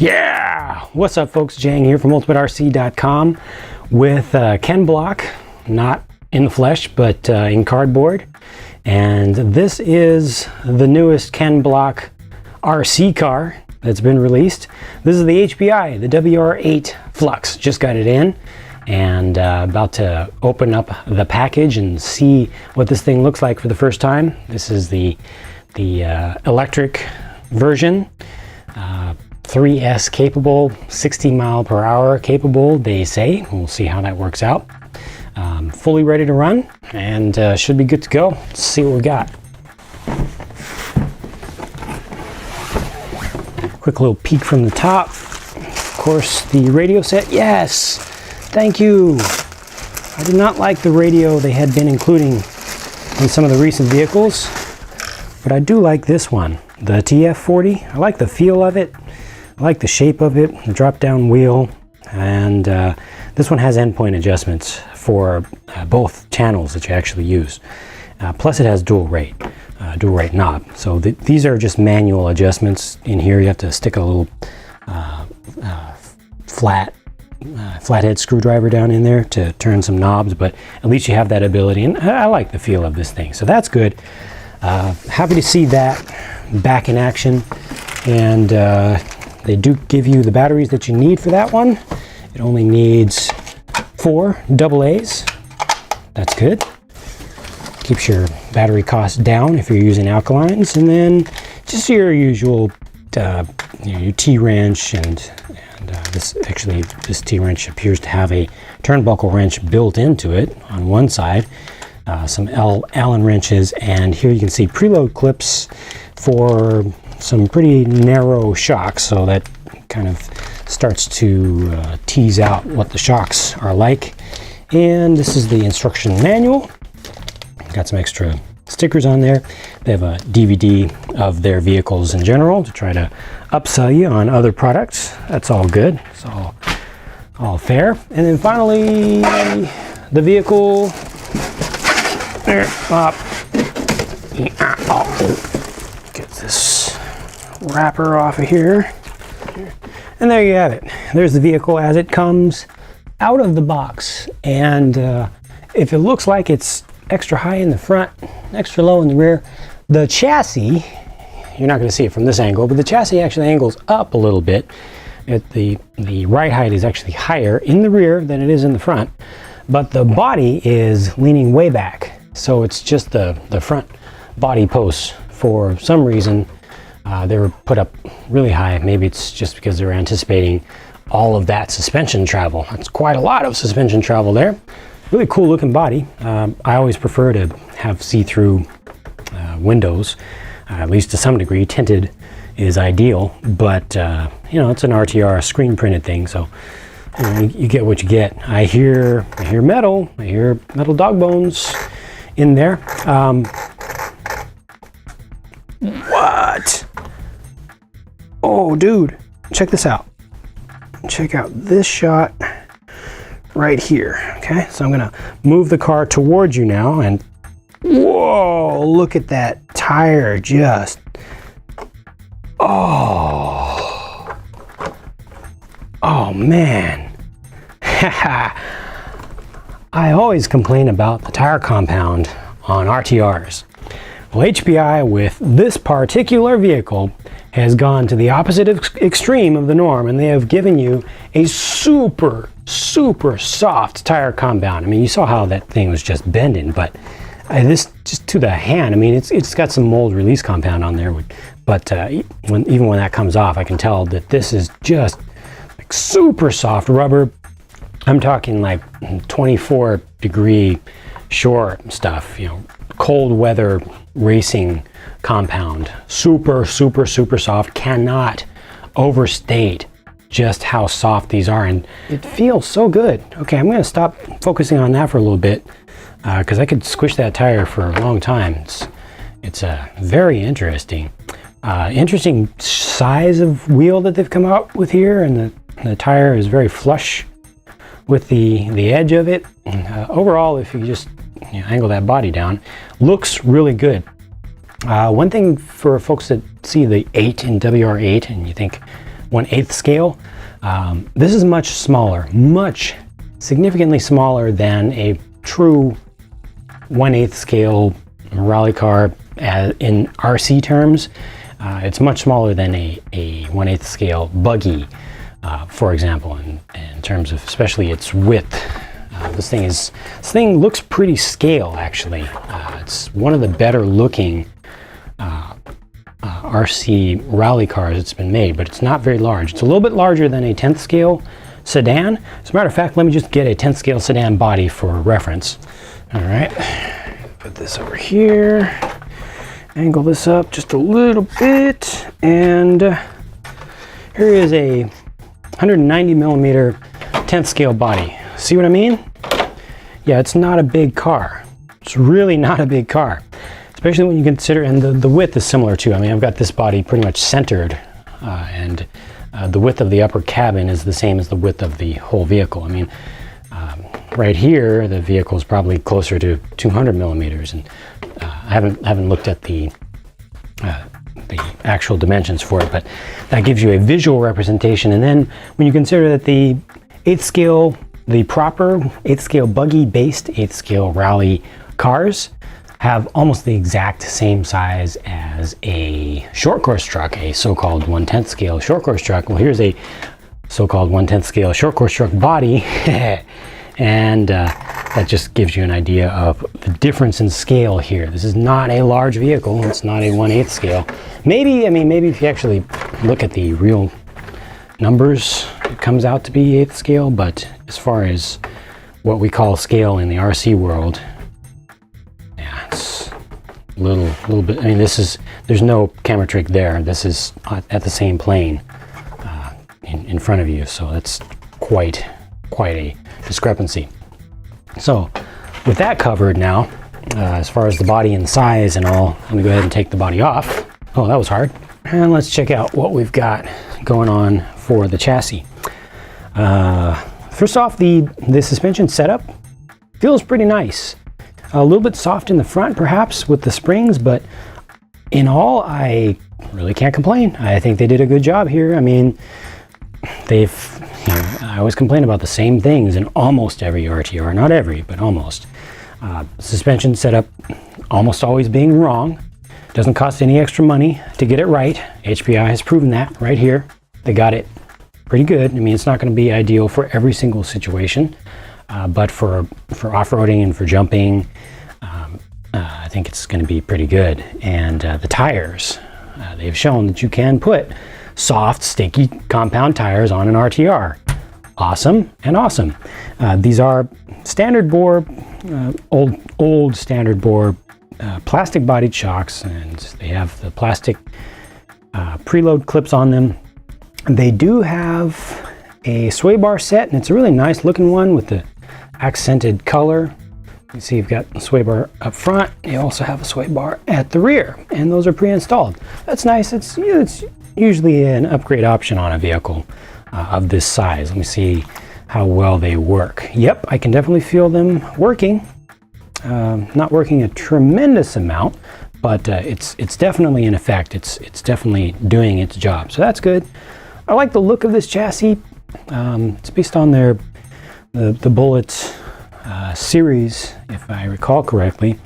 Yeah! What's up, folks? Jang here from ultimaterc.com with Ken block, not in the flesh, but in cardboard. And this is the newest Ken block RC car that's been released. This is the HPI, the WR8 Flux. Just got it in and about to open up the package and see what this thing looks like for the first time. This is the electric version. 3S capable, 60 mile per hour capable, they say. We'll see how that works out. Fully ready to run and should be good to go. Let's see what we got. Quick little peek from the top. Of course, the radio set. Yes, thank you. I did not like the radio they had been including in some of the recent vehicles, but I do like this one, the TF40. I like the feel of it. I like the shape of it, the drop down wheel, and this one has endpoint adjustments for both channels that you actually use. Plus it has dual rate knob. So these are just manual adjustments. In here you have to stick a little flathead screwdriver down in there to turn some knobs, but at least you have that ability, and I like the feel of this thing, so that's good. Happy to see that back in action, and they do give you the batteries that you need for that one. It only needs 4 AA's. That's good. Keeps your battery costs down if you're using alkalines. And then just your usual your T-wrench, and this T-wrench appears to have a turnbuckle wrench built into it on one side. Some Allen wrenches, and here you can see preload clips for some pretty narrow shocks, so that kind of starts to tease out what the shocks are like. And this is the instruction manual. Got some extra stickers on there. They have a DVD of their vehicles in general to try to upsell you on other products. That's all good. It's all fair. And then finally, the vehicle. Get this wrapper off of here, and there you have it. There's the vehicle as it comes out of the box. And if it looks like it's extra high in the front, extra low in the rear, the chassis, you're not going to see it from this angle, but the chassis actually angles up a little bit. The ride height is actually higher in the rear than it is in the front, but the body is leaning way back. So it's just the front body posts, for some reason, they were put up really high. Maybe it's just because they're anticipating all of that suspension travel. That's quite a lot of suspension travel there. Really cool looking body. I always prefer to have see-through windows, at least to some degree. Tinted is ideal, but you know, it's an RTR screen printed thing, so you get what you get. I hear metal. I hear metal dog bones in there. What? Oh, dude, check this out. Check out this shot right here. Okay, so I'm gonna move the car towards you now, and whoa, look at that tire. Just oh man. I always complain about the tire compound on RTRs. Well, HPI with this particular vehicle has gone to the opposite extreme of the norm, and they have given you a super soft tire compound. I mean, you saw how that thing was just bending, but this just to the hand. I mean, it's got some mold release compound on there, but even when that comes off, I can tell that this is just like super soft rubber. I'm talking like 24-degree shore stuff, you know, cold weather racing compound. Super soft. Cannot overstate just how soft these are, and it feels so good. Okay, I'm gonna stop focusing on that for a little bit because I could squish that tire for a long time. It's very interesting. Interesting size of wheel that they've come out with here, and the tire is very flush with the edge of it. Overall, if you just angle that body down, looks really good. One thing for folks that see the 8 in WR8 and you think 1/8 scale. This is much smaller, much significantly smaller than a true 1/8 scale rally car in RC terms. It's much smaller than a 1/8 scale buggy, for example, in terms of especially its width. This thing looks pretty scale, actually. It's one of the better looking RC rally cars that's been made, but it's not very large. It's a little bit larger than a 10th scale sedan. As a matter of fact, let me just get a 10th scale sedan body for reference. All right, put this over here, angle this up just a little bit, and here is a 190 millimeter 10th scale body. See what I mean? Yeah, it's not a big car. It's really not a big car, especially when you consider, and the width is similar too. I mean, I've got this body pretty much centered, and the width of the upper cabin is the same as the width of the whole vehicle. I mean, right here, the vehicle is probably closer to 200 millimeters, and I haven't looked at the actual dimensions for it, but that gives you a visual representation. And then when you consider that the 8th scale, the proper 8th scale buggy based 8th scale rally cars have almost the exact same size as a short course truck, a so-called 1/10 scale short course truck. Well, here's a so-called 1/10 scale short course truck body, and that just gives you an idea of the difference in scale here. This is not a large vehicle. It's not a 1/8 scale. Maybe if you actually look at the real numbers, it comes out to be 8th scale, but as far as what we call scale in the RC world, yeah, it's a little bit. I mean, there's no camera trick there. This is at the same plane in front of you, so that's quite a discrepancy. So with that covered now, as far as the body and size and all, let me go ahead and take the body off. Oh, that was hard. And let's check out what we've got going on for the chassis. First off, the suspension setup feels pretty nice. A little bit soft in the front, perhaps, with the springs, but in all, I really can't complain. I think they did a good job here. I mean, I always complain about the same things in almost every RTR, not every, but almost. Suspension setup almost always being wrong. Doesn't cost any extra money to get it right. HPI has proven that right here. They got it pretty good. I mean, it's not going to be ideal for every single situation, but for off-roading and for jumping, I think it's going to be pretty good. And the tires, they've shown that you can put soft, sticky compound tires on an RTR. Awesome and awesome. These are standard bore, old standard bore plastic bodied shocks, and they have the plastic preload clips on them. They do have a sway bar set, and it's a really nice looking one with the accented color. You see you've got a sway bar up front. You also have a sway bar at the rear, and those are pre-installed. That's nice. It's usually an upgrade option on a vehicle of this size. Let me see how well they work. Yep, I can definitely feel them working. Not working a tremendous amount, but it's definitely in effect. It's definitely doing its job, so that's good. I like the look of this chassis. It's based on the Bullet series, if I recall correctly.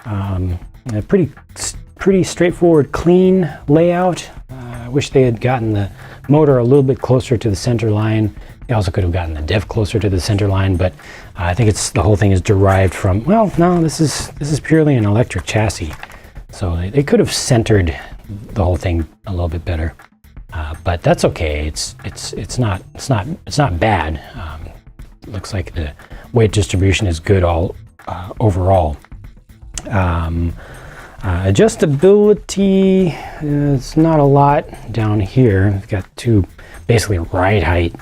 A pretty straightforward, clean layout. I wish they had gotten the motor a little bit closer to the center line. They also could have gotten the diff closer to the center line, but I think the whole thing is derived from, well, no, this is purely an electric chassis. So they could have centered the whole thing a little bit better, but that's okay. It's not bad. Looks like the weight distribution is good overall. Adjustability is not a lot down here. We've got two basically ride height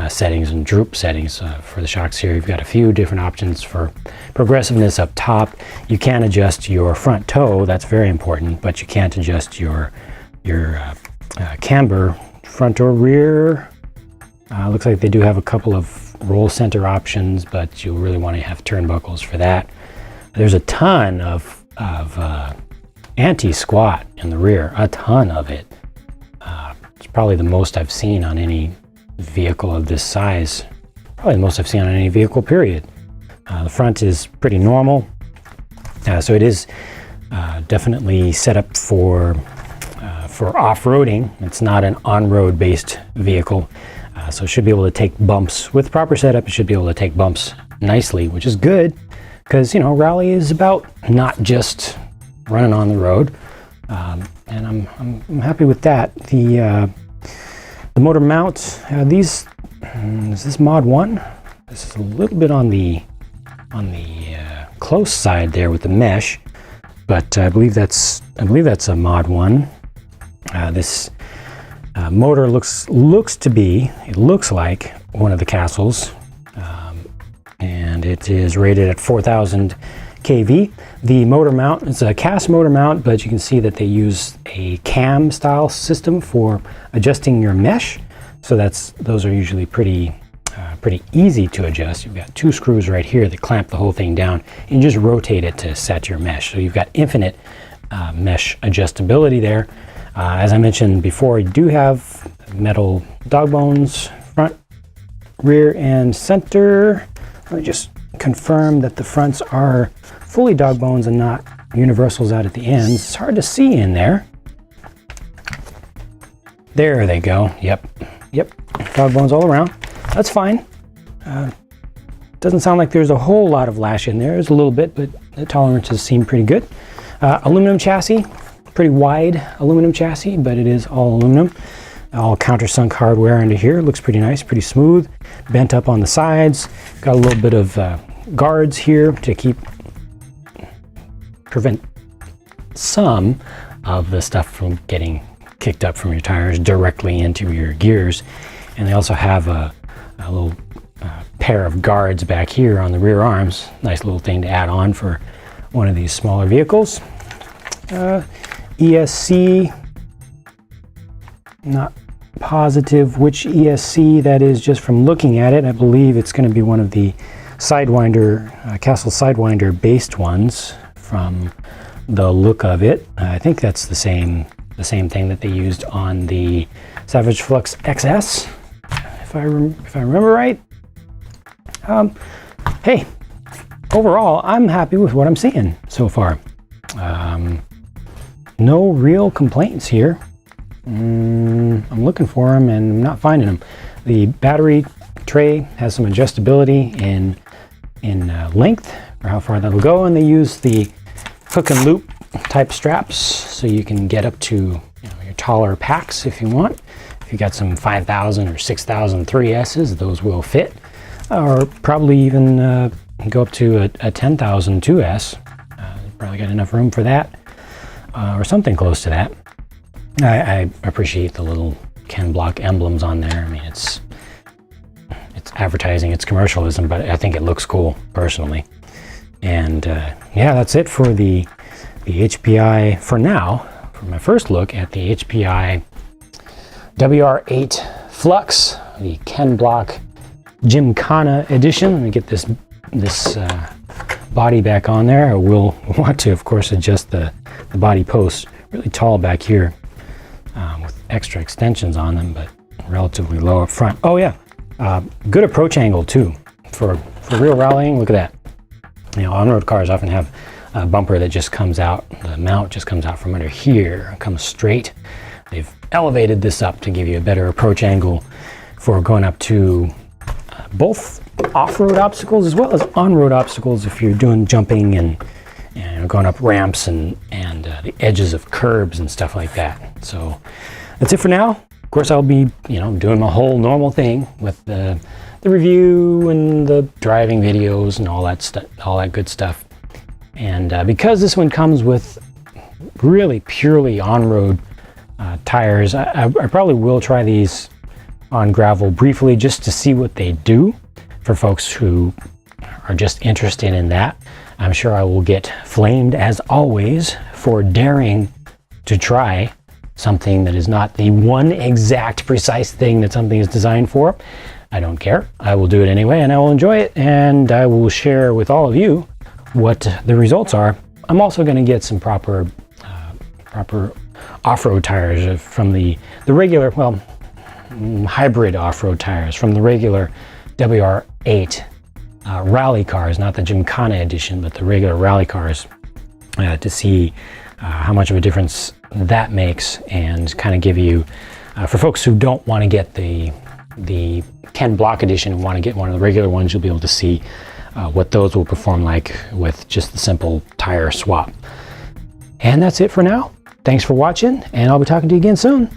settings and droop settings for the shocks here. You've got a few different options for progressiveness up top. You can adjust your front toe, that's very important, but you can't adjust your camber front or rear. Looks like they do have a couple of roll center options, but you'll really want to have turnbuckles for that. There's a ton of anti-squat in the rear, a ton of it. It's probably the most I've seen on any vehicle of this size. Probably the most I've seen on any vehicle, period. The front is pretty normal. So it is definitely set up for off-roading. It's not an on-road based vehicle. So it should be able to take bumps. With proper setup, it should be able to take bumps nicely, which is good because, you know, rally is about not just running on the road. And I'm happy with that. The motor mount, is this mod 1? This is a little bit on the close side there with the mesh, but I believe that's a mod 1. This motor looks like one of the Castles, and it is rated at 4,000 kV. The motor mount is a cast motor mount, but you can see that they use a cam style system for adjusting your mesh. So those are usually pretty easy to adjust. You've got 2 screws right here that clamp the whole thing down, and you just rotate it to set your mesh. So you've got infinite mesh adjustability there. As I mentioned before, you do have metal dog bones, front, rear, and center. Let me just confirm that the fronts are fully dog bones and not universals out at the ends. It's hard to see in there. There they go. Yep. Dog bones all around. That's fine. Doesn't sound like there's a whole lot of lash in there. There's a little bit, but the tolerances seem pretty good. Aluminum chassis. Pretty wide aluminum chassis, but it is all aluminum. All countersunk hardware into here. Looks pretty nice, pretty smooth. Bent up on the sides. Got a little bit of guards here to prevent some of the stuff from getting kicked up from your tires directly into your gears. And they also have a little pair of guards back here on the rear arms. Nice little thing to add on for one of these smaller vehicles. ESC, not positive which ESC that is just from looking at it. I believe it's going to be one of the Sidewinder, Castle Sidewinder based ones from the look of it. I think that's the same thing that they used on the Savage Flux XS, if I remember right. Hey, overall, I'm happy with what I'm seeing so far. No real complaints here. I'm looking for them and I'm not finding them. The battery tray has some adjustability in length for how far that'll go, and they use the hook and loop type straps so you can get up to your taller packs if you want. If you got some 5,000 or 6,000 3S's, those will fit, or probably even go up to a 10,000 2S. Probably got enough room for that. Or something close to that. I appreciate the little Ken Block emblems on there. I mean, it's advertising, it's commercialism, but I think it looks cool personally. And yeah, that's it for the HPI for now. For my first look at the HPI WR8 Flux, the Ken Block Gymkhana edition. Let me get this body back on there. I will want to, of course, adjust the body posts. Really tall back here with extra extensions on them, but relatively low up front. Oh yeah, good approach angle too for real rallying. Look at that. You know, on-road cars often have a bumper that just comes out, the mount just comes out from under here, comes straight. They've elevated this up to give you a better approach angle for going up to both off-road obstacles as well as on-road obstacles if you're doing jumping and going up ramps and the edges of curbs and stuff like that. So that's it for now. Of course, I'll be doing my whole normal thing with the review and the driving videos and all that stuff, all that good stuff. And because this one comes with really purely on-road tires, I probably will try these on gravel briefly just to see what they do for folks who are just interested in that. I'm sure I will get flamed as always for daring to try something that is not the one exact precise thing that something is designed for. I don't care. I will do it anyway and I will enjoy it, and I will share with all of you what the results are. I'm also going to get some proper off-road tires from the regular, well, hybrid off-road tires from the regular WR8 rally cars, not the Gymkhana edition, but the regular rally cars, to see how much of a difference that makes, and kind of give you, for folks who don't want to get the Ken Block edition and want to get one of the regular ones, you'll be able to see what those will perform like with just the simple tire swap. And that's it for now. Thanks for watching, and I'll be talking to you again soon.